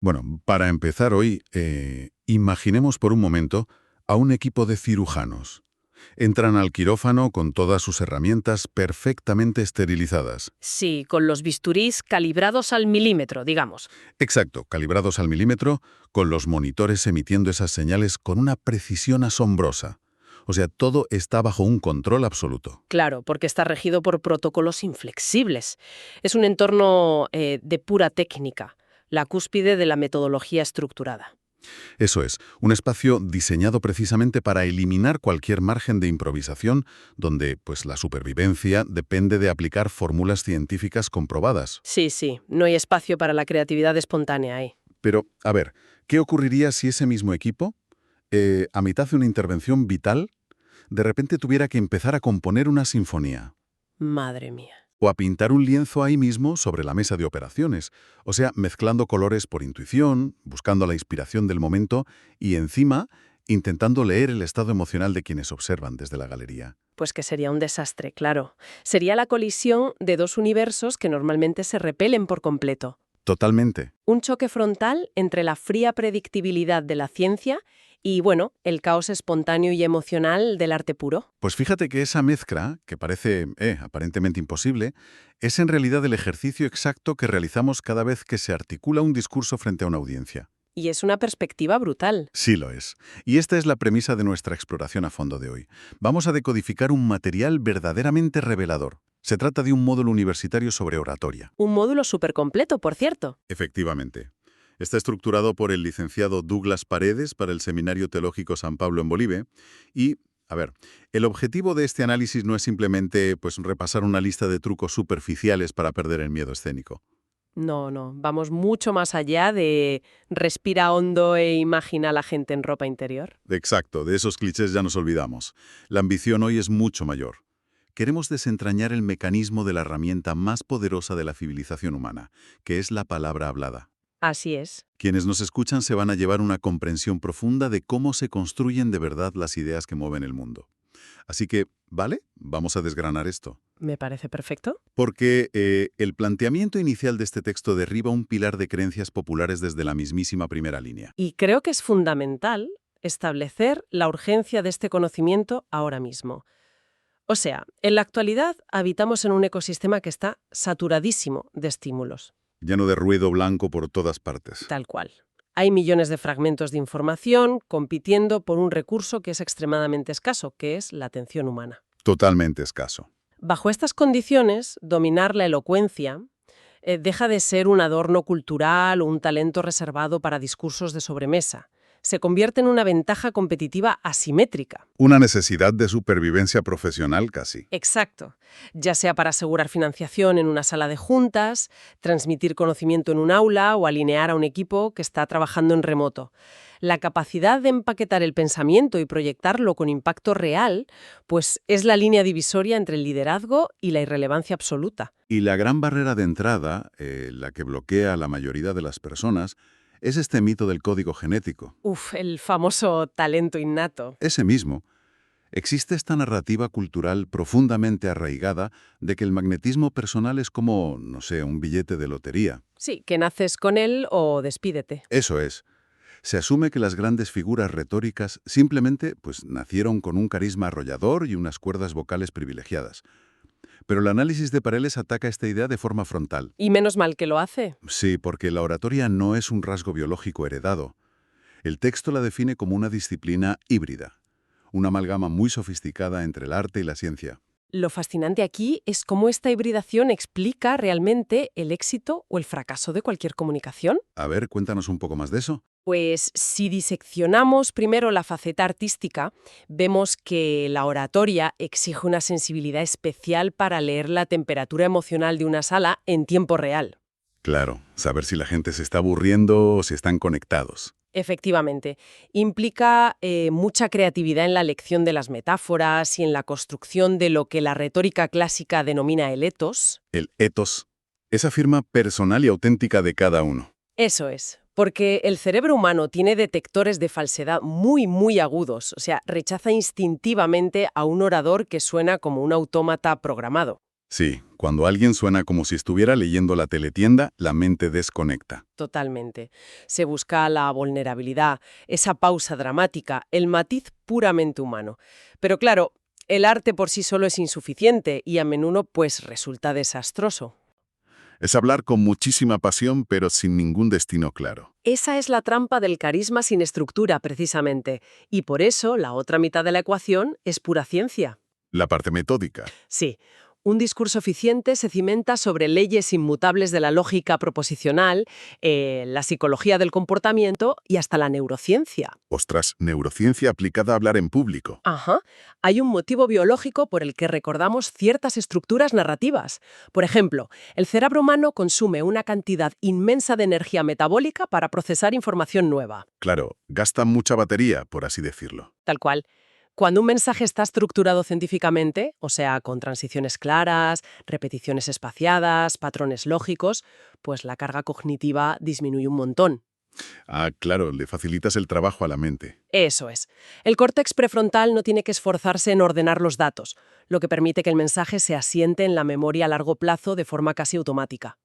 Bueno, para empezar hoy, imaginemos por un momento a un equipo de cirujanos. Entran al quirófano con todas sus herramientas perfectamente esterilizadas. Sí, con los bisturís calibrados al milímetro, digamos. Exacto, calibrados al milímetro, con los monitores emitiendo esas señales con una precisión asombrosa. O sea, todo está bajo un control absoluto. Claro, porque está regido por protocolos inflexibles. Es un entorno de pura técnica, la cúspide de la metodología estructurada. Eso es, un espacio diseñado precisamente para eliminar cualquier margen de improvisación donde, pues, la supervivencia depende de aplicar fórmulas científicas comprobadas. Sí, sí, no hay espacio para la creatividad espontánea ahí. Pero, a ver, ¿qué ocurriría si ese mismo equipo, a mitad de una intervención vital, de repente tuviera que empezar a componer una sinfonía? Madre mía. O a pintar un lienzo ahí mismo sobre la mesa de operaciones. O sea, mezclando colores por intuición, buscando la inspiración del momento y encima intentando leer el estado emocional de quienes observan desde la galería. Pues que sería un desastre, claro. Sería la colisión de dos universos que normalmente se repelen por completo. Totalmente. Un choque frontal entre la fría predictibilidad de la ciencia y, bueno, el caos espontáneo y emocional del arte puro. Pues fíjate que esa mezcla, que parece aparentemente imposible, es en realidad el ejercicio exacto que realizamos cada vez que se articula un discurso frente a una audiencia. Y es una perspectiva brutal. Sí lo es. Y esta es la premisa de nuestra exploración a fondo de hoy. Vamos a decodificar un material verdaderamente revelador. Se trata de un módulo universitario sobre oratoria. Un módulo súper completo, por cierto. Efectivamente. Está estructurado por el licenciado Douglas Paredes para el Seminario Teológico San Pablo en Bolivia y, a ver, el objetivo de este análisis no es simplemente pues, repasar una lista de trucos superficiales para perder el miedo escénico. No, no, vamos mucho más allá de respira hondo e imagina a la gente en ropa interior. Exacto, de esos clichés ya nos olvidamos. La ambición hoy es mucho mayor. Queremos desentrañar el mecanismo de la herramienta más poderosa de la civilización humana, que es la palabra hablada. Así es. Quienes nos escuchan se van a llevar una comprensión profunda de cómo se construyen de verdad las ideas que mueven el mundo. Así que, ¿vale? Vamos a desgranar esto. Me parece perfecto. Porque el planteamiento inicial de este texto derriba un pilar de creencias populares desde la mismísima primera línea. Y creo que es fundamental establecer la urgencia de este conocimiento ahora mismo. O sea, en la actualidad habitamos en un ecosistema que está saturadísimo de estímulos, Lleno de ruido blanco por todas partes. tal cual. Hay millones de fragmentos de información compitiendo por un recurso que es extremadamente escaso, que es la atención humana. Totalmente escaso. Bajo estas condiciones, dominar la elocuencia deja de ser un adorno cultural o un talento reservado para discursos de sobremesa. Se convierte en una ventaja competitiva asimétrica. Una necesidad de supervivencia profesional casi. Exacto. Ya sea para asegurar financiación en una sala de juntas, transmitir conocimiento en un aula o alinear a un equipo que está trabajando en remoto. La capacidad de empaquetar el pensamiento y proyectarlo con impacto real, pues es la línea divisoria entre el liderazgo y la irrelevancia absoluta. Y la gran barrera de entrada, la que bloquea a la mayoría de las personas, es este mito del código genético. Uf, el famoso talento innato. Ese mismo. Existe esta narrativa cultural profundamente arraigada de que el magnetismo personal es como, no sé, un billete de lotería. Sí, que naces con él o despídete. Eso es. Se asume que las grandes figuras retóricas simplemente pues, nacieron con un carisma arrollador y unas cuerdas vocales privilegiadas. Pero el análisis de Pareles ataca esta idea de forma frontal. Y menos mal que lo hace. Sí, porque la oratoria no es un rasgo biológico heredado. El texto la define como una disciplina híbrida, una amalgama muy sofisticada entre el arte y la ciencia. Lo fascinante aquí es cómo esta hibridación explica realmente el éxito o el fracaso de cualquier comunicación. A ver, cuéntanos un poco más de eso. Pues si diseccionamos primero la faceta artística, vemos que la oratoria exige una sensibilidad especial para leer la temperatura emocional de una sala en tiempo real. Claro, saber si la gente se está aburriendo o si están conectados. Efectivamente, implica mucha creatividad en la elección de las metáforas y en la construcción de lo que la retórica clásica denomina el etos. El ethos, esa firma personal y auténtica de cada uno. Eso es, porque el cerebro humano tiene detectores de falsedad muy, muy agudos, o sea, rechaza instintivamente a un orador que suena como un autómata programado. Sí, cuando alguien suena como si estuviera leyendo la teletienda, la mente desconecta. Totalmente. Se busca la vulnerabilidad, esa pausa dramática, el matiz puramente humano. Pero claro, el arte por sí solo es insuficiente y a menudo pues resulta desastroso. Es hablar con muchísima pasión, pero sin ningún destino claro. Esa es la trampa del carisma sin estructura, precisamente. Y por eso la otra mitad de la ecuación es pura ciencia. La parte metódica. Sí, un discurso eficiente se cimenta sobre leyes inmutables de la lógica proposicional, la psicología del comportamiento y hasta la neurociencia. Ostras, neurociencia aplicada a hablar en público. Ajá. Hay un motivo biológico por el que recordamos ciertas estructuras narrativas. Por ejemplo, el cerebro humano consume una cantidad inmensa de energía metabólica para procesar información nueva. Claro, gasta mucha batería, por así decirlo. Tal cual. Cuando un mensaje está estructurado científicamente, o sea, con transiciones claras, repeticiones espaciadas, patrones lógicos, pues la carga cognitiva disminuye un montón. Ah, claro, le facilitas el trabajo a la mente. Eso es. El córtex prefrontal no tiene que esforzarse en ordenar los datos, lo que permite que el mensaje se asiente en la memoria a largo plazo de forma casi automática.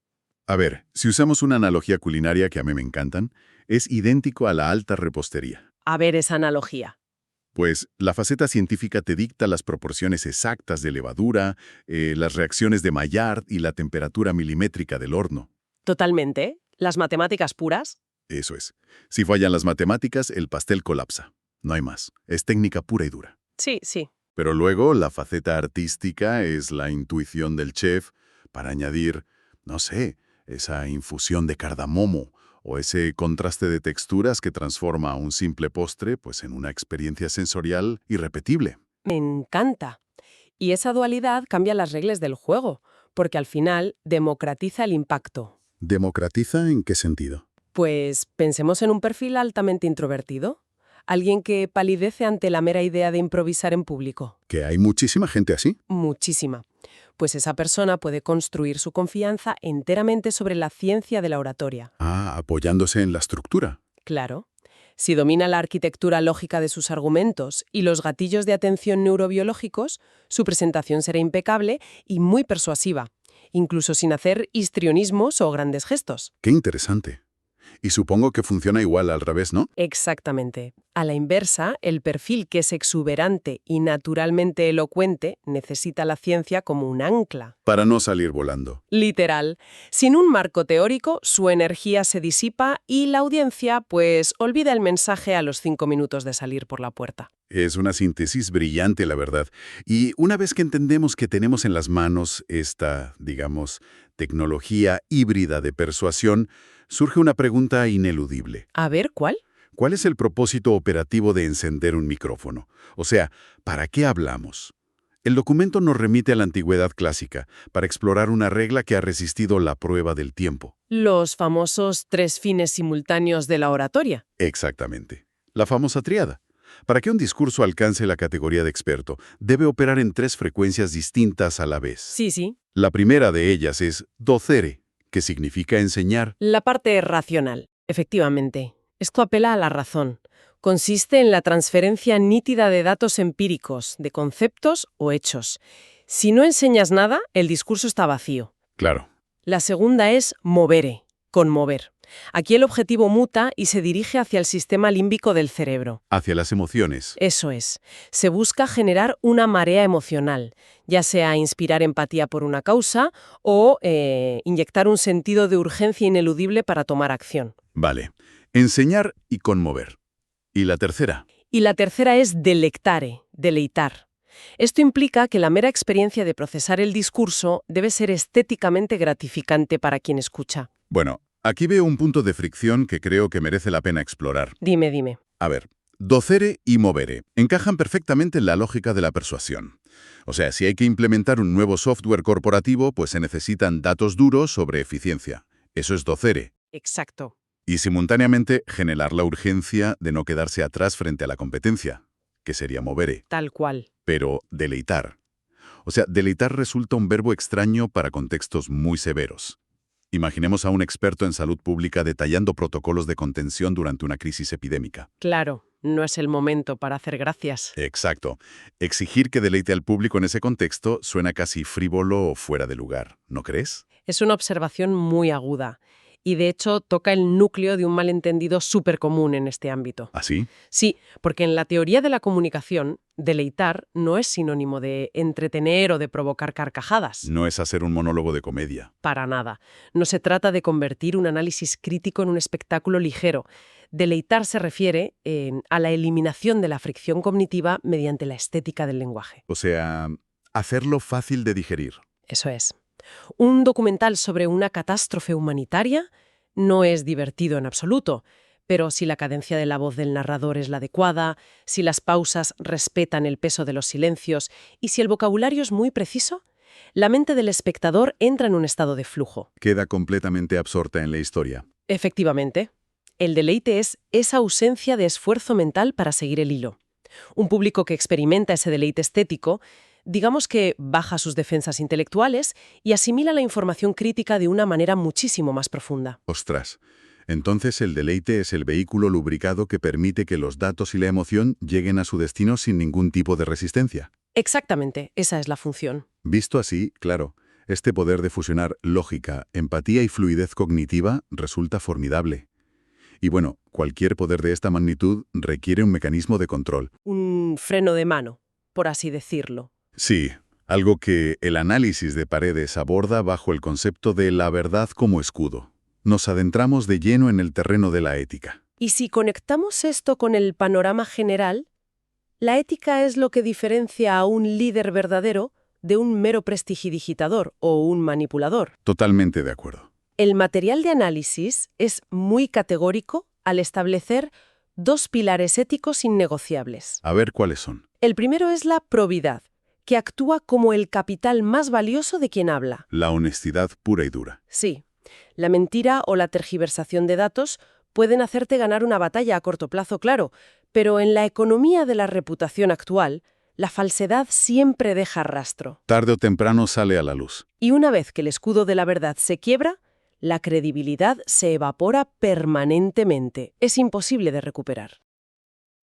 A ver, si usamos una analogía culinaria que a mí me encantan, es idéntico a la alta repostería. A ver esa analogía. Pues la faceta científica te dicta las proporciones exactas de levadura, las reacciones de Maillard y la temperatura milimétrica del horno. Totalmente. Las matemáticas puras. Eso es. Si fallan las matemáticas, el pastel colapsa. No hay más. Es técnica pura y dura. Sí, sí. Pero luego la faceta artística es la intuición del chef para añadir, no sé, esa infusión de cardamomo o ese contraste de texturas que transforma un simple postre pues, en una experiencia sensorial irrepetible. Me encanta. Y esa dualidad cambia las reglas del juego, porque al final democratiza el impacto. ¿Democratiza en qué sentido? Pues pensemos en un perfil altamente introvertido, alguien que palidece ante la mera idea de improvisar en público. Que hay muchísima gente así. Muchísima. Pues esa persona puede construir su confianza enteramente sobre la ciencia de la oratoria. Ah, apoyándose en la estructura. Claro. Si domina la arquitectura lógica de sus argumentos y los gatillos de atención neurobiológicos, su presentación será impecable y muy persuasiva, incluso sin hacer histrionismos o grandes gestos. Qué interesante. Y supongo que funciona igual al revés, ¿no? Exactamente. A la inversa, el perfil que es exuberante y naturalmente elocuente necesita la ciencia como un ancla. Para no salir volando. Literal. Sin un marco teórico, su energía se disipa y la audiencia, pues, olvida el mensaje a los 5 minutos de salir por la puerta. Es una síntesis brillante, la verdad. Y una vez que entendemos que tenemos en las manos esta, digamos, tecnología híbrida de persuasión, surge una pregunta ineludible. A ver, ¿cuál? ¿Cuál es el propósito operativo de encender un micrófono? O sea, ¿para qué hablamos? El documento nos remite a la antigüedad clásica, para explorar una regla que ha resistido la prueba del tiempo. Los famosos 3 fines simultáneos de la oratoria. Exactamente. La famosa tríada. Para que un discurso alcance la categoría de experto, debe operar en 3 frecuencias distintas a la vez. Sí. La primera de ellas es docere, que significa enseñar. La parte racional. Efectivamente. Esto apela a la razón. Consiste en la transferencia nítida de datos empíricos, de conceptos o hechos. Si no enseñas nada, el discurso está vacío. Claro. La segunda es movere, conmover. Aquí el objetivo muta y se dirige hacia el sistema límbico del cerebro. Hacia las emociones. Eso es. Se busca generar una marea emocional, ya sea inspirar empatía por una causa o inyectar un sentido de urgencia ineludible para tomar acción. Vale. Enseñar y conmover. ¿Y la tercera? Y la tercera es delectare, deleitar. Esto implica que la mera experiencia de procesar el discurso debe ser estéticamente gratificante para quien escucha. Bueno, aquí veo un punto de fricción que creo que merece la pena explorar. Dime. A ver, docere y movere encajan perfectamente en la lógica de la persuasión. O sea, si hay que implementar un nuevo software corporativo, pues se necesitan datos duros sobre eficiencia. Eso es docere. Exacto. Y simultáneamente generar la urgencia de no quedarse atrás frente a la competencia, que sería movere. Tal cual. Pero deleitar. O sea, deleitar resulta un verbo extraño para contextos muy severos. Imaginemos a un experto en salud pública detallando protocolos de contención durante una crisis epidémica. Claro. no es el momento para hacer gracias. Exacto. Exigir que deleite al público en ese contexto suena casi frívolo o fuera de lugar, ¿no crees? Es una observación muy aguda y, de hecho, toca el núcleo de un malentendido súper común en este ámbito. ¿Así? Sí, porque en la teoría de la comunicación, deleitar no es sinónimo de entretener o de provocar carcajadas. No es hacer un monólogo de comedia. Para nada. No se trata de convertir un análisis crítico en un espectáculo ligero. Deleitar se refiere a la eliminación de la fricción cognitiva mediante la estética del lenguaje. O sea, hacerlo fácil de digerir. Eso es. Un documental sobre una catástrofe humanitaria no es divertido en absoluto, pero si la cadencia de la voz del narrador es la adecuada, si las pausas respetan el peso de los silencios y si el vocabulario es muy preciso, la mente del espectador entra en un estado de flujo. Queda completamente absorta en la historia. Efectivamente, el deleite es esa ausencia de esfuerzo mental para seguir el hilo. Un público que experimenta ese deleite estético, digamos que baja sus defensas intelectuales y asimila la información crítica de una manera muchísimo más profunda. Ostras. Entonces el deleite es el vehículo lubricado que permite que los datos y la emoción lleguen a su destino sin ningún tipo de resistencia. Exactamente, esa es la función. Visto así, claro, este poder de fusionar lógica, empatía y fluidez cognitiva resulta formidable. Y bueno, cualquier poder de esta magnitud requiere un mecanismo de control. Un freno de mano, por así decirlo. Sí, algo que el análisis de Paredes aborda bajo el concepto de la verdad como escudo. Nos adentramos de lleno en el terreno de la ética. Y si conectamos esto con el panorama general, la ética es lo que diferencia a un líder verdadero de un mero prestidigitador o un manipulador. Totalmente de acuerdo. El material de análisis es muy categórico al establecer dos pilares éticos innegociables. A ver cuáles son. El primero es la probidad, que actúa como el capital más valioso de quien habla. La honestidad pura y dura. Sí, la mentira o la tergiversación de datos pueden hacerte ganar una batalla a corto plazo, claro, pero en la economía de la reputación actual, la falsedad siempre deja rastro. Tarde o temprano sale a la luz. Y una vez que el escudo de la verdad se quiebra, la credibilidad se evapora permanentemente. Es imposible de recuperar.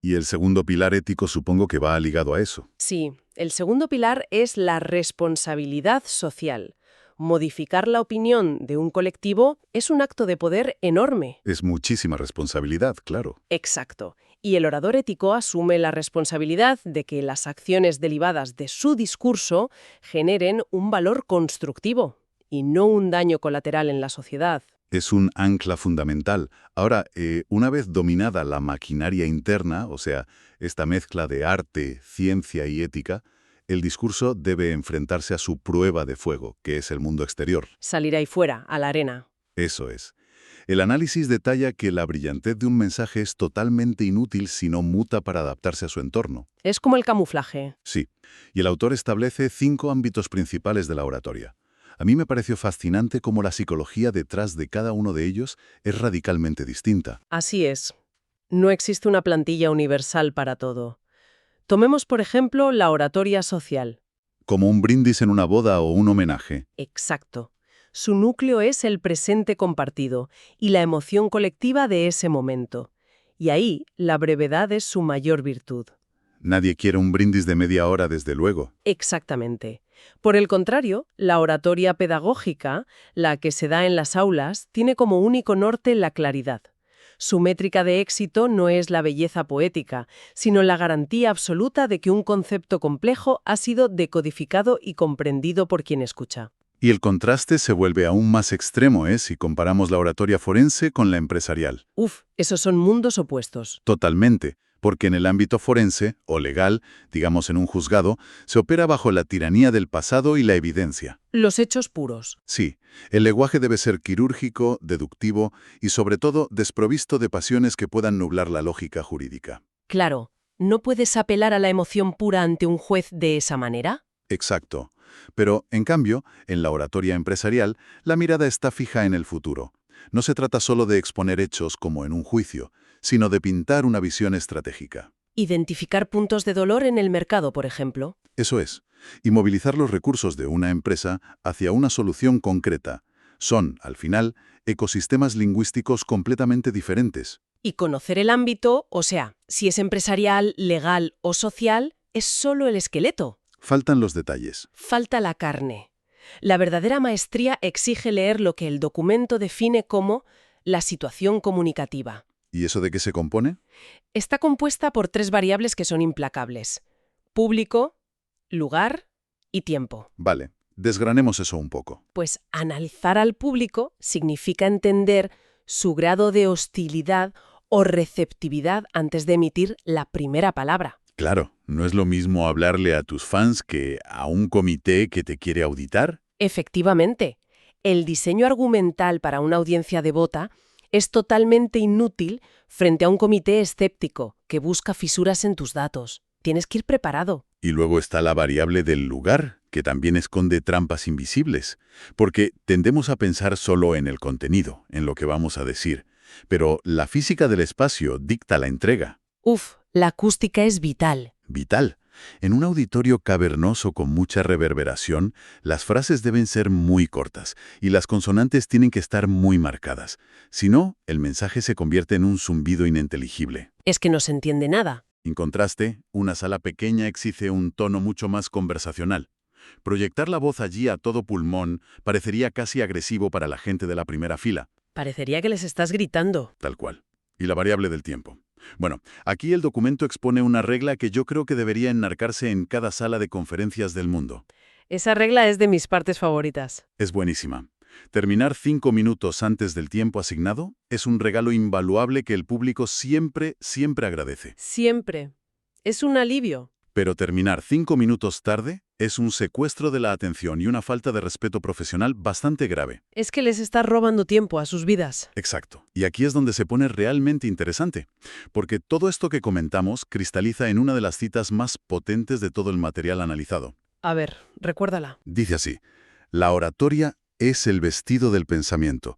Y el segundo pilar ético supongo que va ligado a eso. Sí, el segundo pilar es la responsabilidad social. Modificar la opinión de un colectivo es un acto de poder enorme. Es muchísima responsabilidad, claro. Exacto. Y el orador ético asume la responsabilidad de que las acciones derivadas de su discurso generen un valor constructivo y no un daño colateral en la sociedad. Es un ancla fundamental. Ahora, una vez dominada la maquinaria interna, o sea, esta mezcla de arte, ciencia y ética, el discurso debe enfrentarse a su prueba de fuego, que es el mundo exterior. Salir ahí fuera, a la arena. Eso es. El análisis detalla que la brillantez de un mensaje es totalmente inútil si no muta para adaptarse a su entorno. Es como el camuflaje. Sí, y el autor establece 5 ámbitos principales de la oratoria. A mí me pareció fascinante cómo la psicología detrás de cada uno de ellos es radicalmente distinta. Así es. No existe una plantilla universal para todo. Tomemos, por ejemplo, la oratoria social. Como un brindis en una boda o un homenaje. Exacto. Su núcleo es el presente compartido y la emoción colectiva de ese momento. Y ahí, la brevedad es su mayor virtud. Nadie quiere un brindis de media hora, desde luego. Exactamente. Por el contrario, la oratoria pedagógica, la que se da en las aulas, tiene como único norte la claridad. Su métrica de éxito no es la belleza poética, sino la garantía absoluta de que un concepto complejo ha sido decodificado y comprendido por quien escucha. Y el contraste se vuelve aún más extremo, si comparamos la oratoria forense con la empresarial. Esos son mundos opuestos. Totalmente, porque en el ámbito forense, o legal, digamos en un juzgado, se opera bajo la tiranía del pasado y la evidencia. Los hechos puros. Sí, el lenguaje debe ser quirúrgico, deductivo y sobre todo desprovisto de pasiones que puedan nublar la lógica jurídica. Claro, ¿no puedes apelar a la emoción pura ante un juez de esa manera? Exacto. Pero, en cambio, en la oratoria empresarial, la mirada está fija en el futuro. No se trata solo de exponer hechos como en un juicio, sino de pintar una visión estratégica. Identificar puntos de dolor en el mercado, por ejemplo. Eso es, y movilizar los recursos de una empresa hacia una solución concreta. Son, al final, ecosistemas lingüísticos completamente diferentes. Y conocer el ámbito, o sea, si es empresarial, legal o social, es solo el esqueleto. Faltan los detalles. Falta la carne. La verdadera maestría exige leer lo que el documento define como la situación comunicativa. ¿Y eso de qué se compone? Está compuesta por 3 variables que son implacables: público, lugar y tiempo. Vale, desgranemos eso un poco. Pues analizar al público significa entender su grado de hostilidad o receptividad antes de emitir la primera palabra. Claro, no es lo mismo hablarle a tus fans que a un comité que te quiere auditar. Efectivamente, el diseño argumental para una audiencia devota es totalmente inútil frente a un comité escéptico que busca fisuras en tus datos. Tienes que ir preparado. Y luego está la variable del lugar, que también esconde trampas invisibles, porque tendemos a pensar solo en el contenido, en lo que vamos a decir, pero la física del espacio dicta la entrega. La acústica es vital. Vital. En un auditorio cavernoso con mucha reverberación, las frases deben ser muy cortas y las consonantes tienen que estar muy marcadas. Si no, el mensaje se convierte en un zumbido ininteligible. Es que no se entiende nada. En contraste, una sala pequeña exige un tono mucho más conversacional. Proyectar la voz allí a todo pulmón parecería casi agresivo para la gente de la primera fila. Parecería que les estás gritando. Tal cual. Y la variable del tiempo. Bueno, aquí el documento expone una regla que yo creo que debería enmarcarse en cada sala de conferencias del mundo. Esa regla es de mis partes favoritas. Es buenísima. Terminar 5 minutos antes del tiempo asignado es un regalo invaluable que el público siempre agradece. Siempre. Es un alivio. Pero terminar 5 minutos tarde es un secuestro de la atención y una falta de respeto profesional bastante grave. Es que les estás robando tiempo a sus vidas. Exacto. Y aquí es donde se pone realmente interesante, porque todo esto que comentamos cristaliza en una de las citas más potentes de todo el material analizado. A ver, recuérdala. Dice así: la oratoria es el vestido del pensamiento.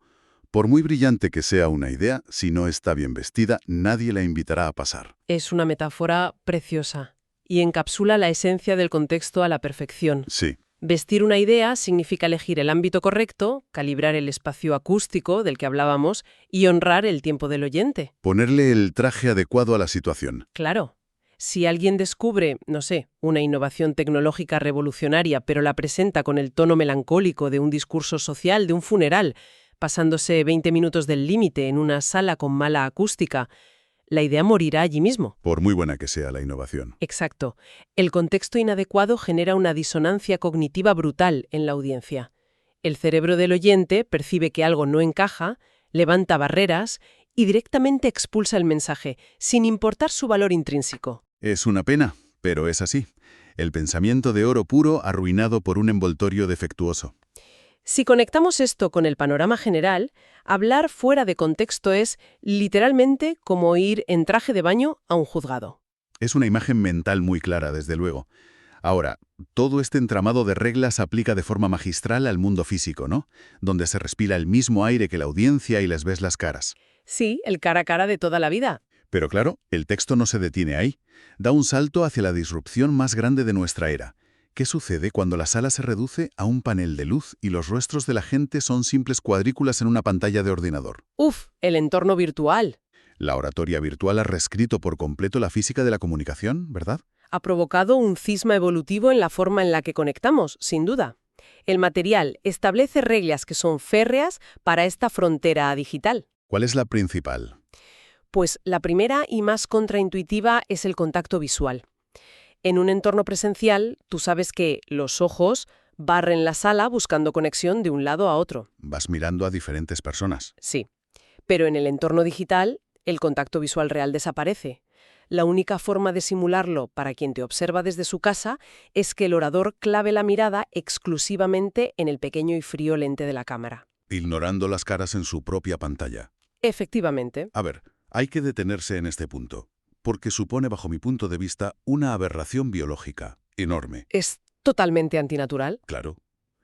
Por muy brillante que sea una idea, si no está bien vestida, nadie la invitará a pasar. Es una metáfora preciosa y encapsula la esencia del contexto a la perfección. Sí. Vestir una idea significa elegir el ámbito correcto, calibrar el espacio acústico del que hablábamos y honrar el tiempo del oyente. Ponerle el traje adecuado a la situación. Claro. Si alguien descubre, no sé, una innovación tecnológica revolucionaria, pero la presenta con el tono melancólico de un discurso social, de un funeral, pasándose 20 minutos del límite en una sala con mala acústica, la idea morirá allí mismo. Por muy buena que sea la innovación. Exacto. El contexto inadecuado genera una disonancia cognitiva brutal en la audiencia. El cerebro del oyente percibe que algo no encaja, levanta barreras y directamente expulsa el mensaje, sin importar su valor intrínseco. Es una pena, pero es así. El pensamiento de oro puro arruinado por un envoltorio defectuoso. Si conectamos esto con el panorama general, hablar fuera de contexto es, literalmente, como ir en traje de baño a un juzgado. Es una imagen mental muy clara, desde luego. Ahora, todo este entramado de reglas aplica de forma magistral al mundo físico, ¿no? Donde se respira el mismo aire que la audiencia y les ves las caras. Sí, el cara a cara de toda la vida. Pero claro, el texto no se detiene ahí. Da un salto hacia la disrupción más grande de nuestra era. ¿Qué sucede cuando la sala se reduce a un panel de luz y los rostros de la gente son simples cuadrículas en una pantalla de ordenador? El entorno virtual. La oratoria virtual ha reescrito por completo la física de la comunicación, ¿verdad? Ha provocado un cisma evolutivo en la forma en la que conectamos, sin duda. El material establece reglas que son férreas para esta frontera digital. ¿Cuál es la principal? Pues la primera y más contraintuitiva es el contacto visual. En un entorno presencial, tú sabes que los ojos barren la sala buscando conexión de un lado a otro. Vas mirando a diferentes personas. Sí. Pero en el entorno digital, el contacto visual real desaparece. La única forma de simularlo para quien te observa desde su casa es que el orador clave la mirada exclusivamente en el pequeño y frío lente de la cámara. Ignorando las caras en su propia pantalla. Efectivamente. A ver, hay que detenerse en este punto, porque supone, bajo mi punto de vista, una aberración biológica enorme. ¿Es totalmente antinatural? Claro.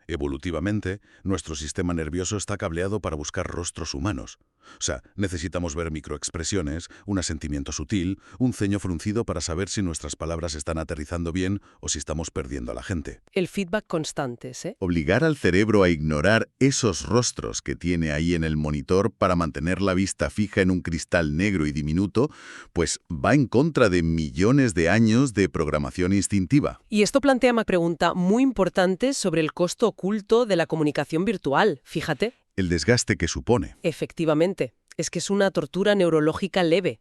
Evolutivamente, nuestro sistema nervioso está cableado para buscar rostros humanos. O sea, necesitamos ver microexpresiones, un asentimiento sutil, un ceño fruncido para saber si nuestras palabras están aterrizando bien o si estamos perdiendo a la gente. El feedback constante, ¿eh? Obligar al cerebro a ignorar esos rostros que tiene ahí en el monitor para mantener la vista fija en un cristal negro y diminuto, pues va en contra de millones de años de programación instintiva. Y esto plantea una pregunta muy importante sobre el costo oculto de la comunicación virtual, fíjate. El desgaste que supone. Efectivamente, es que es una tortura neurológica leve.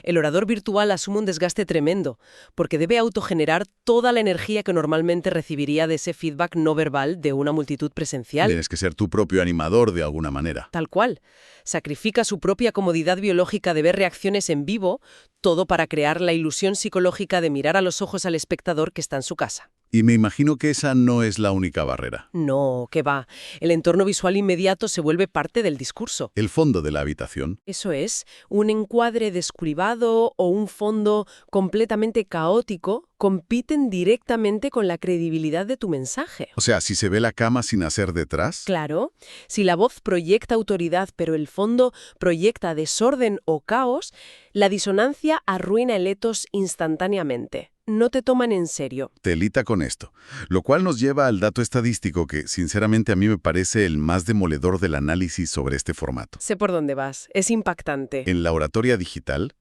El orador virtual asume un desgaste tremendo, porque debe autogenerar toda la energía que normalmente recibiría de ese feedback no verbal de una multitud presencial. Tienes que ser tu propio animador de alguna manera. Tal cual. Sacrifica su propia comodidad biológica de ver reacciones en vivo, todo para crear la ilusión psicológica de mirar a los ojos al espectador que está en su casa. Y me imagino que esa no es la única barrera. No, qué va. El entorno visual inmediato se vuelve parte del discurso. El fondo de la habitación. Eso es, un encuadre descuidado o un fondo completamente caótico compiten directamente con la credibilidad de tu mensaje. O sea, si se ve la cama sin hacer detrás. Claro, si la voz proyecta autoridad pero el fondo proyecta desorden o caos, la disonancia arruina el etos instantáneamente. No te toman en serio. Telita con esto. Lo cual nos lleva al dato estadístico que, sinceramente, a mí me parece el más demoledor del análisis sobre este formato. Sé por dónde vas. Es impactante. En la oratoria digital,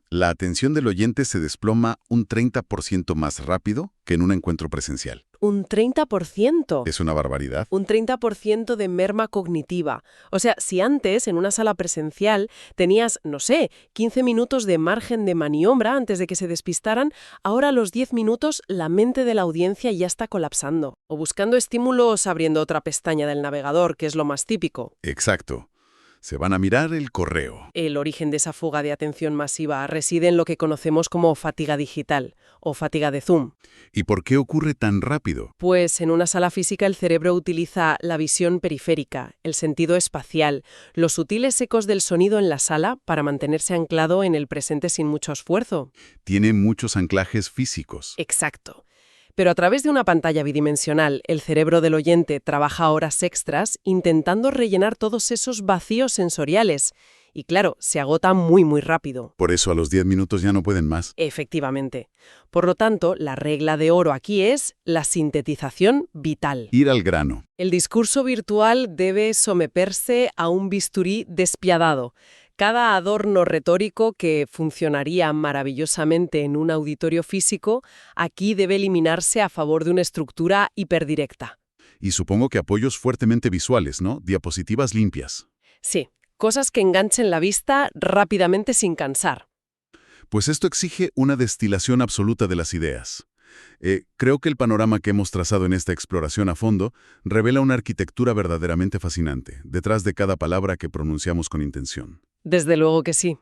la atención del oyente se desploma un 30% más rápido que en un encuentro presencial. Un 30%. Es una barbaridad. Un 30% de merma cognitiva. O sea, si antes, en una sala presencial, tenías, no sé, 15 minutos de margen de maniobra antes de que se despistaran, ahora a los 10 minutos la mente de la audiencia ya está colapsando. O buscando estímulos abriendo otra pestaña del navegador, que es lo más típico. Exacto. Se van a mirar el correo. El origen de esa fuga de atención masiva reside en lo que conocemos como fatiga digital o fatiga de Zoom. ¿Y por qué ocurre tan rápido? Pues en una sala física el cerebro utiliza la visión periférica, el sentido espacial, los sutiles ecos del sonido en la sala para mantenerse anclado en el presente sin mucho esfuerzo. Tiene muchos anclajes físicos. Exacto. Pero a través de una pantalla bidimensional, el cerebro del oyente trabaja horas extras intentando rellenar todos esos vacíos sensoriales. Y claro, se agota muy rápido. Por eso a los 10 minutos ya no pueden más. Efectivamente. Por lo tanto, la regla de oro aquí es la sintetización vital. Ir al grano. El discurso virtual debe someterse a un bisturí despiadado. Cada adorno retórico que funcionaría maravillosamente en un auditorio físico, aquí debe eliminarse a favor de una estructura hiperdirecta. Y supongo que apoyos fuertemente visuales, ¿no? Diapositivas limpias. Sí, cosas que enganchen la vista rápidamente sin cansar. Pues esto exige una destilación absoluta de las ideas. Creo que el panorama que hemos trazado en esta exploración a fondo revela una arquitectura verdaderamente fascinante, detrás de cada palabra que pronunciamos con intención. Desde luego que sí.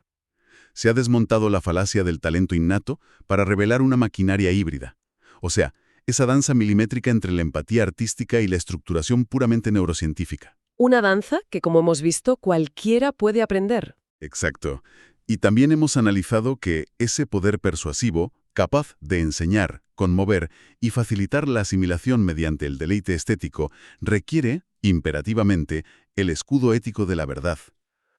Se ha desmontado la falacia del talento innato para revelar una maquinaria híbrida. O sea, esa danza milimétrica entre la empatía artística y la estructuración puramente neurocientífica. Una danza que, como hemos visto, cualquiera puede aprender. Exacto. Y también hemos analizado que ese poder persuasivo, capaz de enseñar, conmover y facilitar la asimilación mediante el deleite estético, requiere, imperativamente, el escudo ético de la verdad.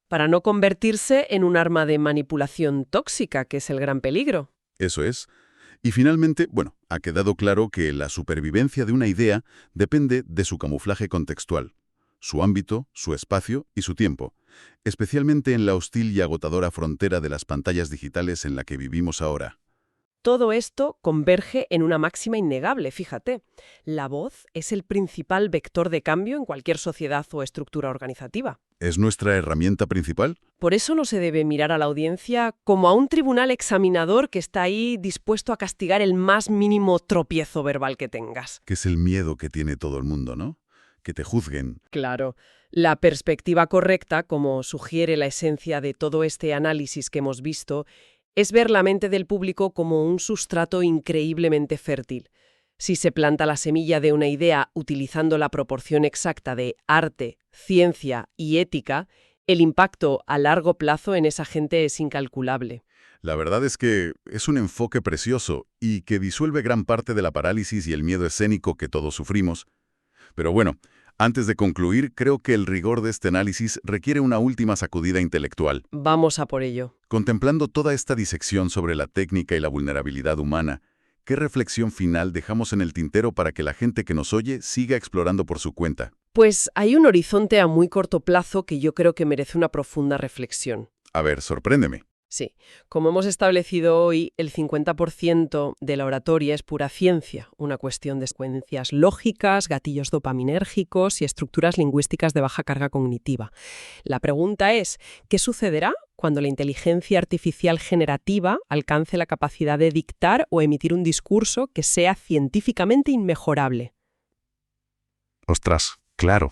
Para no convertirse en un arma de manipulación tóxica, que es el gran peligro. Eso es. Y finalmente, ha quedado claro que la supervivencia de una idea depende de su camuflaje contextual, su ámbito, su espacio y su tiempo, especialmente en la hostil y agotadora frontera de las pantallas digitales en la que vivimos ahora. Todo esto converge en una máxima innegable, fíjate. La voz es el principal vector de cambio en cualquier sociedad o estructura organizativa. ¿Es nuestra herramienta principal? Por eso no se debe mirar a la audiencia como a un tribunal examinador que está ahí dispuesto a castigar el más mínimo tropiezo verbal que tengas. Que es el miedo que tiene todo el mundo, ¿no? Que te juzguen. Claro. La perspectiva correcta, como sugiere la esencia de todo este análisis que hemos visto, es ver la mente del público como un sustrato increíblemente fértil. Si se planta la semilla de una idea utilizando la proporción exacta de arte, ciencia y ética, el impacto a largo plazo en esa gente es incalculable. La verdad es que es un enfoque precioso y que disuelve gran parte de la parálisis y el miedo escénico que todos sufrimos. Pero Antes de concluir, creo que el rigor de este análisis requiere una última sacudida intelectual. Vamos a por ello. Contemplando toda esta disección sobre la técnica y la vulnerabilidad humana, ¿qué reflexión final dejamos en el tintero para que la gente que nos oye siga explorando por su cuenta? Pues hay un horizonte a muy corto plazo que yo creo que merece una profunda reflexión. A ver, sorpréndeme. Sí, como hemos establecido hoy, el 50% de la oratoria es pura ciencia, una cuestión de secuencias lógicas, gatillos dopaminérgicos y estructuras lingüísticas de baja carga cognitiva. La pregunta es, ¿qué sucederá cuando la inteligencia artificial generativa alcance la capacidad de dictar o emitir un discurso que sea científicamente inmejorable? Ostras, claro.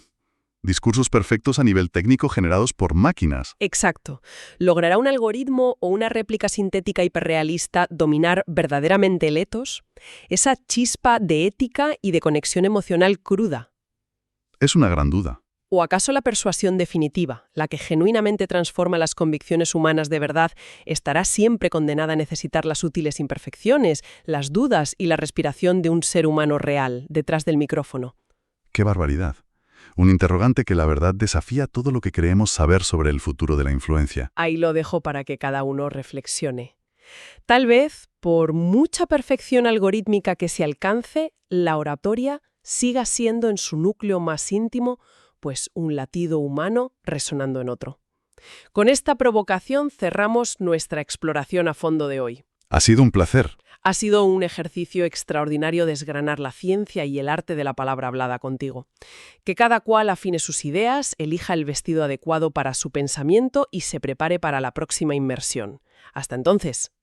Discursos perfectos a nivel técnico generados por máquinas. Exacto. ¿Logrará un algoritmo o una réplica sintética hiperrealista dominar verdaderamente el etos? Esa chispa de ética y de conexión emocional cruda. Es una gran duda. ¿O acaso la persuasión definitiva, la que genuinamente transforma las convicciones humanas de verdad, estará siempre condenada a necesitar las útiles imperfecciones, las dudas y la respiración de un ser humano real detrás del micrófono? ¡Qué barbaridad! Un interrogante que la verdad desafía todo lo que creemos saber sobre el futuro de la influencia. Ahí lo dejo para que cada uno reflexione. Tal vez, por mucha perfección algorítmica que se alcance, la oratoria siga siendo en su núcleo más íntimo, pues un latido humano resonando en otro. Con esta provocación cerramos nuestra exploración a fondo de hoy. Ha sido un placer. Ha sido un ejercicio extraordinario desgranar la ciencia y el arte de la palabra hablada contigo. Que cada cual afine sus ideas, elija el vestido adecuado para su pensamiento y se prepare para la próxima inmersión. Hasta entonces.